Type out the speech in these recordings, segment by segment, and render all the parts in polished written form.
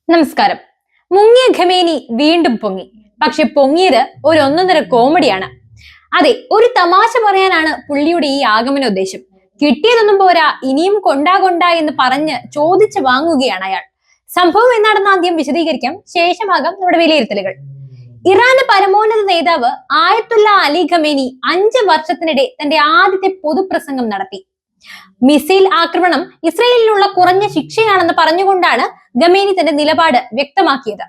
നമസ്കാരം. മുങ്ങിയ ഖമേനി വീണ്ടും പൊങ്ങി. പക്ഷെ പൊങ്ങിയത് ഒരു ഒന്നൊന്നര കോമഡിയാണ്. അതെ, ഒരു തമാശ പറയാനാണ് പുള്ളിയുടെ ഈ ആഗമന ഉദ്ദേശം. കിട്ടിയതൊന്നും പോരാ, ഇനിയും കൊണ്ടാ എന്ന് പറഞ്ഞ് ചോദിച്ചു വാങ്ങുകയാണ് അയാൾ. സംഭവം എന്താണെന്ന് ആദ്യം വിശദീകരിക്കാം, ശേഷമാകാം നമ്മുടെ വിലയിരുത്തലുകൾ. ഇറാന്റെ പരമോന്നത നേതാവ് ആയത്തുള്ള അലി ഖമേനി 5 വർഷത്തിനിടെ തന്റെ ആദ്യത്തെ പൊതുപ്രസംഗം നടത്തി. മിസൈൽ ആക്രമണം ഇസ്രയേലിനുള്ള കുറഞ്ഞ ശിക്ഷയാണെന്ന് പറഞ്ഞുകൊണ്ടാണ് ഖമേനി തന്റെ നിലപാട് വ്യക്തമാക്കിയത്.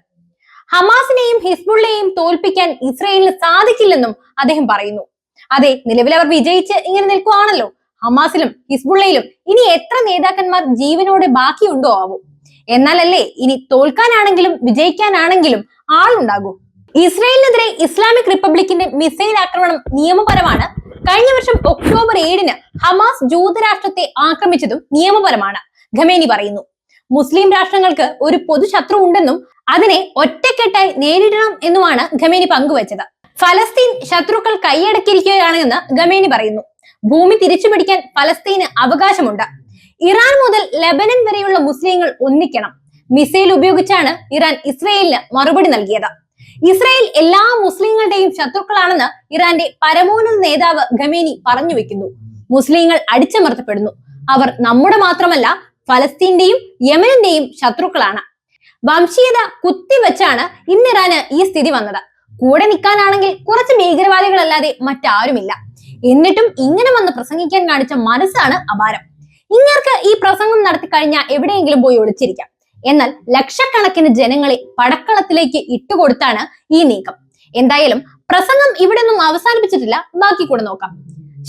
ഹമാസിനെയും ഹിസ്ബുള്ളയെയും തോൽപ്പിക്കാൻ ഇസ്രയേലിന് സാധിക്കില്ലെന്നും അദ്ദേഹം പറയുന്നു. അതെ, നിലവിൽ അവർ വിജയിച്ച് ഇങ്ങനെ നിൽക്കുകയാണല്ലോ. ഹമാസിലും ഹിസ്ബുള്ളയിലും ഇനി എത്ര നേതാക്കന്മാർ ജീവനോടെ ബാക്കിയുണ്ടോ ആവും. എന്നാലല്ലേ ഇനി തോൽക്കാനാണെങ്കിലും വിജയിക്കാനാണെങ്കിലും ആളുണ്ടാകൂ. ഇസ്രയേലിനെതിരെ ഇസ്ലാമിക് റിപ്പബ്ലിക്കിന്റെ മിസൈൽ ആക്രമണം നിയമപരമാണ്. കഴിഞ്ഞ വർഷം ഒക്ടോബർ 7-ന് ഹമാസ് ജൂതരാഷ്ട്രത്തെ ആക്രമിച്ചതും നിയമപരമാണ്, ഖമേനി പറയുന്നു. മുസ്ലിം രാഷ്ട്രങ്ങൾക്ക് ഒരു പൊതു ശത്രു ഉണ്ടെന്നും അതിനെ ഒറ്റക്കെട്ടായി നേരിടണം എന്നുമാണ് ഖമേനി പങ്കുവച്ചത്. ഫലസ്തീൻ ശത്രുക്കൾ കൈയടക്കിയിരിക്കുകയാണെന്ന് ഖമേനി പറയുന്നു. ഭൂമി തിരിച്ചുപിടിക്കാൻ ഫലസ്തീന് അവകാശമുണ്ട്. ഇറാൻ മുതൽ ലെബനൻ വരെയുള്ള മുസ്ലിങ്ങൾ ഒന്നിക്കണം. മിസൈൽ ഉപയോഗിച്ചാണ് ഇറാൻ ഇസ്രയേലിന് മറുപടി നൽകിയത്. ഇസ്രായേൽ എല്ലാ മുസ്ലിങ്ങളുടെയും ശത്രുക്കളാണെന്ന് ഇറാന്റെ പരമോന്നത നേതാവ് ഖമേനി പറഞ്ഞു വെക്കുന്നു. മുസ്ലിങ്ങൾ അടിച്ചമർത്തപ്പെടുന്നു. അവർ നമ്മുടെ മാത്രമല്ല, ഫലസ്തീന്റെയും യമനിന്റെയും ശത്രുക്കളാണ്. വംശീയത കുത്തിവെച്ചാണ് ഇന്ന് ഇറാന് ഈ സ്ഥിതി വന്നത്. കൂടെ നിൽക്കാനാണെങ്കിൽ കുറച്ച് ഭീകരവാദികളല്ലാതെ മറ്റാരുമില്ല. എന്നിട്ടും ഇങ്ങനെ വന്ന് പ്രസംഗിക്കാൻ കാണിച്ച മനസ്സാണ് അപാരം. ഇങ്ങർക്ക് ഈ പ്രസംഗം നടത്തി കഴിഞ്ഞാൽ എവിടെയെങ്കിലും പോയി ഒളിച്ചിരിക്കാം. എന്നാൽ ലക്ഷക്കണക്കിന് ജനങ്ങളെ പടക്കളത്തിലേക്ക് ഇട്ടുകൊടുത്താണ് ഈ നീക്കം. എന്തായാലും പ്രസംഗം ഇവിടെ ഒന്നും അവസാനിപ്പിച്ചിട്ടില്ല, ബാക്കി കൂടെ നോക്കാം.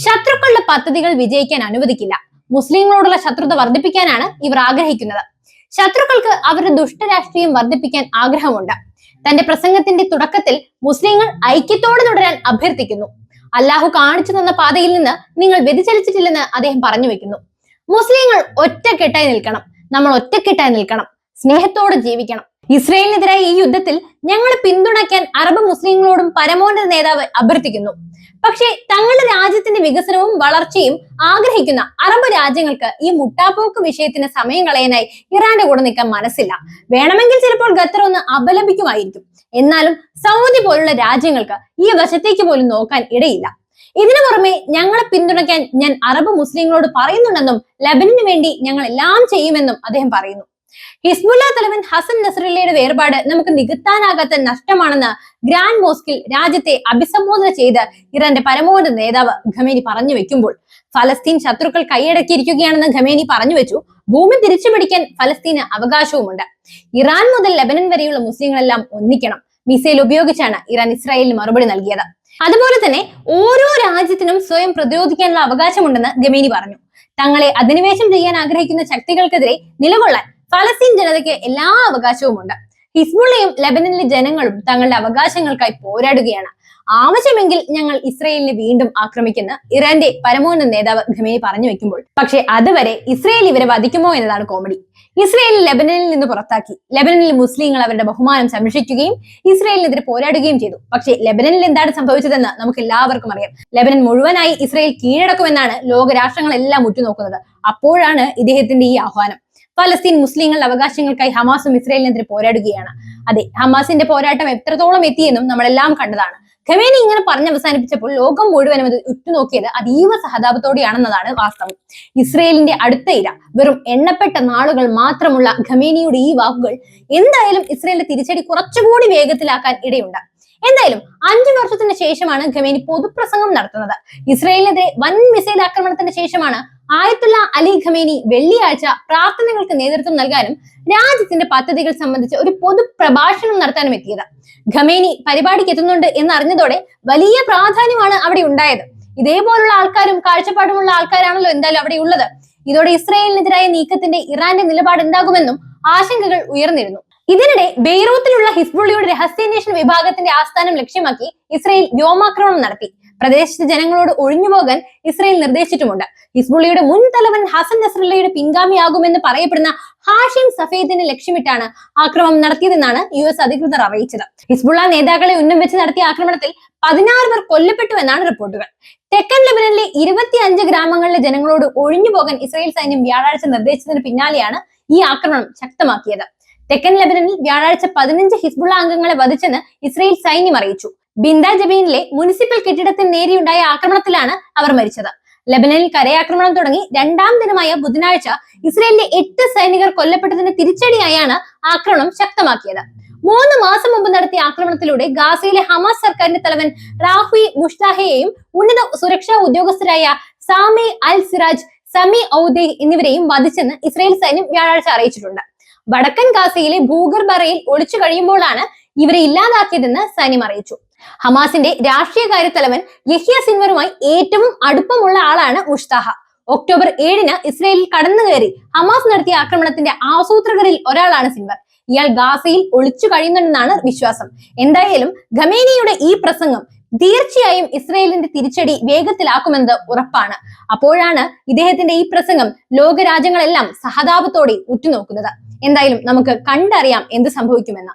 ശത്രുക്കളുടെ പദ്ധതികൾ വിജയിക്കാൻ അനുവദിക്കില്ല. മുസ്ലിങ്ങളോടുള്ള ശത്രുത വർദ്ധിപ്പിക്കാനാണ് ഇവർ ആഗ്രഹിക്കുന്നത്. ശത്രുക്കൾക്ക് അവരുടെ ദുഷ്ടരാഷ്ട്രീയം വർദ്ധിപ്പിക്കാൻ ആഗ്രഹമുണ്ട്. തന്റെ പ്രസംഗത്തിന്റെ തുടക്കത്തിൽ മുസ്ലിങ്ങൾ ഐക്യത്തോടെ തുടരാൻ അഭ്യർത്ഥിക്കുന്നു. അല്ലാഹു കാണിച്ചു തന്ന പാതയിൽ നിന്ന് നിങ്ങൾ വ്യതിചലിച്ചിട്ടില്ലെന്ന് അദ്ദേഹം പറഞ്ഞു വെക്കുന്നു. മുസ്ലിങ്ങൾ ഒറ്റക്കെട്ടായി നിൽക്കണം. നമ്മൾ ഒറ്റക്കെട്ടായി നിൽക്കണം. സ്നേഹത്തോടെ ജീവിക്കണം. ഇസ്രയേലിനെതിരായ ഈ യുദ്ധത്തിൽ ഞങ്ങളെ പിന്തുണയ്ക്കാൻ അറബ് മുസ്ലിങ്ങളോടും പരമോന്നത നേതാവ് അഭ്യർത്ഥിക്കുന്നു. പക്ഷേ തങ്ങളുടെ രാജ്യത്തിന്റെ വികസനവും വളർച്ചയും ആഗ്രഹിക്കുന്ന അറബ് രാജ്യങ്ങൾക്ക് ഈ മുട്ടാപ്പോക്ക് വിഷയത്തിന് സമയം കളയാനായി ഇറാന്റെ കൂടെ നിൽക്കാൻ മനസ്സില്ല. വേണമെങ്കിൽ ചിലപ്പോൾ ഖത്തർ ഒന്ന് അപലപിക്കുമായിരിക്കും. എന്നാലും സൗദി പോലുള്ള രാജ്യങ്ങൾക്ക് ഈ വശത്തേക്ക് പോലും നോക്കാൻ ഇടയില്ല. ഇതിനു പുറമെ ഞങ്ങളെ പിന്തുണയ്ക്കാൻ ഞാൻ അറബ് മുസ്ലിങ്ങളോട് പറയുന്നുണ്ടെന്നും ലബനന് വേണ്ടി ഞങ്ങൾ എല്ലാം ചെയ്യുമെന്നും അദ്ദേഹം പറയുന്നു. ഹിസ്ബുള്ള തലവൻ ഹസൻ നസ്രല്ലയുടെ വേർപാട് നമുക്ക് നികത്താനാകാത്ത നഷ്ടമാണെന്ന് ഗ്രാൻഡ് മോസ്കിൽ രാജ്യത്തെ അഭിസംബോധന ചെയ്ത് ഇറാന്റെ പരമോന്നത നേതാവ് ഖമേനി പറഞ്ഞു വെക്കുമ്പോൾ ഫലസ്തീൻ ശത്രുക്കൾ കൈയടക്കിയിരിക്കുകയാണെന്ന് ഖമേനി പറഞ്ഞു വെച്ചു. ഭൂമി തിരിച്ചുപിടിക്കാൻ ഫലസ്തീന് അവകാശവുമുണ്ട്. ഇറാൻ മുതൽ ലെബനൻ വരെയുള്ള മുസ്ലിങ്ങളെല്ലാം ഒന്നിക്കണം. മിസൈൽ ഉപയോഗിച്ചാണ് ഇറാൻ ഇസ്രായേലിന് മറുപടി നൽകിയത്. അതുപോലെ തന്നെ ഓരോ രാജ്യത്തിനും സ്വയം പ്രതിരോധിക്കാനുള്ള അവകാശമുണ്ടെന്ന് ഖമേനി പറഞ്ഞു. തങ്ങളെ അധിനിവേശം ചെയ്യാൻ ആഗ്രഹിക്കുന്ന ശക്തികൾക്കെതിരെ നിലകൊള്ളാൻ ഫലസ്തീൻ ജനതയ്ക്ക് എല്ലാ അവകാശവുമുണ്ട്. ഹിസ്ബുള്ളയും ലെബനനിലെ ജനങ്ങളും തങ്ങളുടെ അവകാശങ്ങൾക്കായി പോരാടുകയാണ്. ആവശ്യമെങ്കിൽ ഞങ്ങൾ ഇസ്രയേലിനെ വീണ്ടും ആക്രമിക്കുന്ന ഇറാന്റെ പരമോന്നത നേതാവ് ഖമേനി പറഞ്ഞു വെക്കുമ്പോൾ പക്ഷെ അതുവരെ ഇസ്രയേൽ ഇവരെ വധിക്കുമോ എന്നതാണ് കോമഡി. ഇസ്രയേൽ ലെബനനിൽ നിന്ന് പുറത്താക്കി. ലെബനനിലെ മുസ്ലിങ്ങൾ അവരുടെ ബഹുമാനം സംരക്ഷിക്കുകയും ഇസ്രയേലിനെതിരെ പോരാടുകയും ചെയ്തു. പക്ഷേ ലെബനനിൽ എന്താണ് സംഭവിച്ചതെന്ന് നമുക്ക് എല്ലാവർക്കും അറിയാം. ലെബനൻ മുഴുവനായി ഇസ്രയേൽ കീഴടക്കുമെന്നാണ് ലോകരാഷ്ട്രങ്ങളെല്ലാം ഉറ്റുനോക്കുന്നത്. അപ്പോഴാണ് ഇദ്ദേഹത്തിന്റെ ഈ ആഹ്വാനം. ഫലസ്തീൻ മുസ്ലിങ്ങളുടെ അവകാശങ്ങൾക്കായി ഹമാസും ഇസ്രയേലിനെതിരെ പോരാടുകയാണ്. അതെ, ഹമാസിന്റെ പോരാട്ടം എത്രത്തോളം എത്തിയെന്നും നമ്മളെല്ലാം കണ്ടതാണ്. ഖമേനി ഇങ്ങനെ പറഞ്ഞ് അവസാനിപ്പിച്ചപ്പോൾ ലോകം മുഴുവനും അത് ഉറ്റുനോക്കിയത് അതീവ സഹതാപത്തോടെയാണെന്നതാണ് വാസ്തവം. ഇസ്രയേലിന്റെ അടുത്ത ഇര വെറും എണ്ണപ്പെട്ട നാളുകൾ മാത്രമുള്ള ഖമേനിയുടെ ഈ വാക്കുകൾ എന്തായാലും ഇസ്രയേലിന്റെ തിരിച്ചടി കുറച്ചുകൂടി വേഗത്തിലാക്കാൻ ഇടയുണ്ട്. എന്തായാലും 5 വർഷത്തിന് ശേഷമാണ് ഖമേനി പൊതുപ്രസംഗം നടത്തുന്നത്. ഇസ്രയേലിനെതിരെ വൻ മിസൈൽ ആക്രമണത്തിന് ശേഷമാണ് ആയത്തുള്ള അലി ഖമേനി വെള്ളിയാഴ്ച പ്രാർത്ഥനകൾക്ക് നേതൃത്വം നൽകാനും രാജ്യത്തിന്റെ പദ്ധതികൾ സംബന്ധിച്ച് ഒരു പൊതു പ്രഭാഷണം നടത്താനും എത്തിയത്. ഖമേനി പരിപാടിക്ക് എത്തുന്നുണ്ട് എന്നറിഞ്ഞതോടെ വലിയ പ്രാധാന്യമാണ് അവിടെ ഉണ്ടായത്. ഇതേപോലുള്ള ആൾക്കാരും കാഴ്ചപ്പാടുമുള്ള ആൾക്കാരാണല്ലോ എന്തായാലും അവിടെ ഉള്ളത്. ഇതോടെ ഇസ്രയേലിനെതിരായ നീക്കത്തിന്റെ ഇറാന്റെ നിലപാട് എന്താകുമെന്നും ആശങ്കകൾ ഉയർന്നിരുന്നു. ഇതിനിടെ ബെയ്റൂത്തിലുള്ള ഹിസ്ബുള്ളയുടെ രഹസ്യാന്വേഷണ വിഭാഗത്തിന്റെ ആസ്ഥാനം ലക്ഷ്യമാക്കി ഇസ്രയേൽ വ്യോമാക്രമണം നടത്തി. പ്രദേശത്തെ ജനങ്ങളോട് ഒഴിഞ്ഞുപോകാൻ ഇസ്രയേൽ നിർദ്ദേശിച്ചിട്ടുമുണ്ട്. ഹിസ്ബുള്ളയുടെ മുൻ തലവൻ ഹസൻ നസ്രല്ലയുടെ പിൻഗാമിയാകുമെന്ന് പറയപ്പെടുന്ന ഹാഷിം സഫേദിനെ ലക്ഷ്യമിട്ടാണ് ആക്രമണം നടത്തിയതെന്നാണ് US അധികൃതർ അറിയിച്ചത്. ഹിസ്ബുള്ള നേതാക്കളെ ഉന്നം വെച്ച് നടത്തിയ ആക്രമണത്തിൽ 16 പേർ കൊല്ലപ്പെട്ടു എന്നാണ് റിപ്പോർട്ടുകൾ. തെക്കൻ ലെബനനിലെ 25 ഗ്രാമങ്ങളിലെ ജനങ്ങളോട് ഒഴിഞ്ഞുപോകാൻ ഇസ്രായേൽ സൈന്യം വ്യാഴാഴ്ച നിർദ്ദേശിച്ചതിന് പിന്നാലെയാണ് ഈ ആക്രമണം ശക്തമാക്കിയത്. തെക്കൻ ലെബനനിൽ വ്യാഴാഴ്ച 15 ഹിസ്ബുള്ള അംഗങ്ങളെ വധിച്ചെന്ന് ഇസ്രയേൽ സൈന്യം അറിയിച്ചു. ബിന്ദ ജബീനിലെ മുനിസിപ്പൽ കെട്ടിടത്തിന് നേരെയുണ്ടായ ആക്രമണത്തിലാണ് അവർ മരിച്ചത്. ലെബനനിൽ കരയാക്രമണം തുടങ്ങി 2ാം ദിനമായ ബുധനാഴ്ച ഇസ്രയേലിലെ 8 സൈനികർ കൊല്ലപ്പെട്ടതിന് തിരിച്ചടിയായാണ് ആക്രമണം ശക്തമാക്കിയത്. 3 മാസം മുമ്പ് നടത്തിയ ആക്രമണത്തിലൂടെ ഗാസയിലെ ഹമാസ് സർക്കാരിന്റെ തലവൻ റാഫി മുഷ്താഹയെയും ഉന്നത സുരക്ഷാ ഉദ്യോഗസ്ഥരായ സാമി അൽ സിറാജ്, സമി ഔദെ എന്നിവരെയും വധിച്ചെന്ന് ഇസ്രയേൽ സൈന്യം വ്യാഴാഴ്ച അറിയിച്ചിട്ടുണ്ട്. വടക്കൻ ഗാസയിലെ ഭൂഗർഭറയിൽ ഒളിച്ചു കഴിയുമ്പോഴാണ് ഇവരെ ഇല്ലാതാക്കിയതെന്ന് സൈന്യം അറിയിച്ചു. ഹമാസിന്റെ രാഷ്ട്രീയകാര്യ തലവൻ യഹ്യ സിൻവറുമായി ഏറ്റവും അടുപ്പമുള്ള ആളാണ് മുഷ്താഹ. ഒക്ടോബർ 7-ന് ഇസ്രയേലിൽ കടന്നുകയറി ഹമാസ് നടത്തിയ ആക്രമണത്തിന്റെ ആസൂത്രകരിൽ ഒരാളാണ് സിൻവർ. ഇയാൾ ഗാസയിൽ ഒളിച്ചു കഴിയുന്നുണ്ടെന്നാണ് വിശ്വാസം. എന്തായാലും ഖമേനിയുടെ ഈ പ്രസംഗം തീർച്ചയായും ഇസ്രയേലിന്റെ തിരിച്ചടി വേഗത്തിലാക്കുമെന്നത് ഉറപ്പാണ്. അപ്പോഴാണ് ഇദ്ദേഹത്തിന്റെ ഈ പ്രസംഗം ലോകരാജ്യങ്ങളെല്ലാം സഹതാപത്തോടെ ഉറ്റുനോക്കുന്നത്. എന്തായാലും നമുക്ക് കണ്ടറിയാം എന്ത് സംഭവിക്കുമെന്ന്.